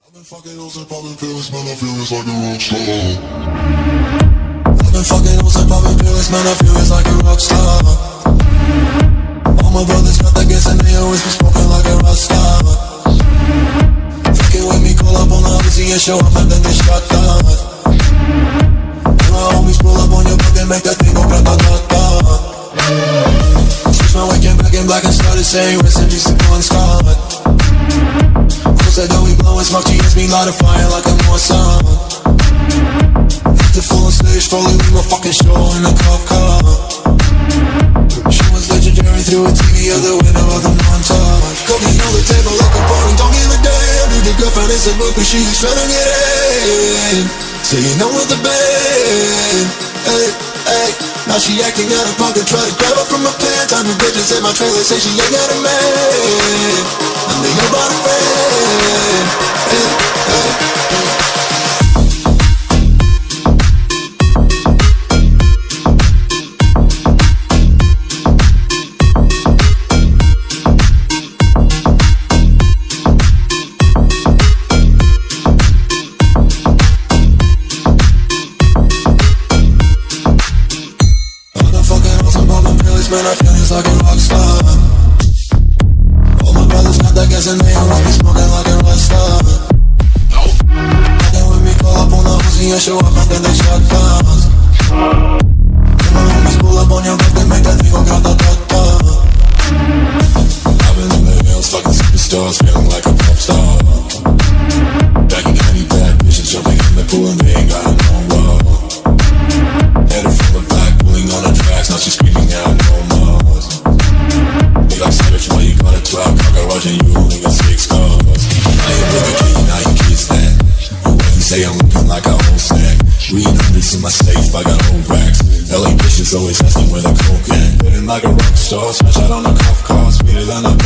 I've been fucking hoes and popping pills, man, I feel it's like a rock star. I've been fucking hoes and popping pills, man, I feel it's like a rock star. All my brothers got that gas and they always be smoking like a rock star. Fucking with me, call up on the Uzi and show up and then they shot down. And my homies pull up on your block and make that thing go grata-ta-ta. Switch my weekend back in black and started saying rest in peace to Bon Scott. Said that we blowin' smoke, GS me light a fire like I'm on sun. Hit the full stage, probably leave my fucking show in a cop car. She was legendary through a TV out the window of the montage. Cocaine on the table like a party, don't give a damn. Dude, the girlfriend is a book, but she's trying to get in. So you know with the band, hey, hey. Now she acting out of pocket, try to grab her from my pants. I'm the bitches in my trailer, say she ain't got a man. And they know about a friend, hey, hey, hey. Man, I feel it's like a rock star. All my brothers got that gas and they all be smoking like a rock star. Fucking with me, call up on the Uzi and show up and then they shot down. And my homies pull up on your block and make that thing go grata-ta-ta. I've been in the hills, fucking superstars, feeling like a pop star. Bagging any bad bitches, jumping in the pool and they ain't got no love. Headed from the back, pulling on the tracks, now she's screaming out no more. They like savage, why you got a 12 car garage and you only got 6 cars. I ain't with the key, now you kiss that. You say I'm looking like a whole snack. Green hundreds in my safe, I got old racks. LA bitches always asking where the coke at. Living like a rock star, smash out on a cop car, sweeter than a pop.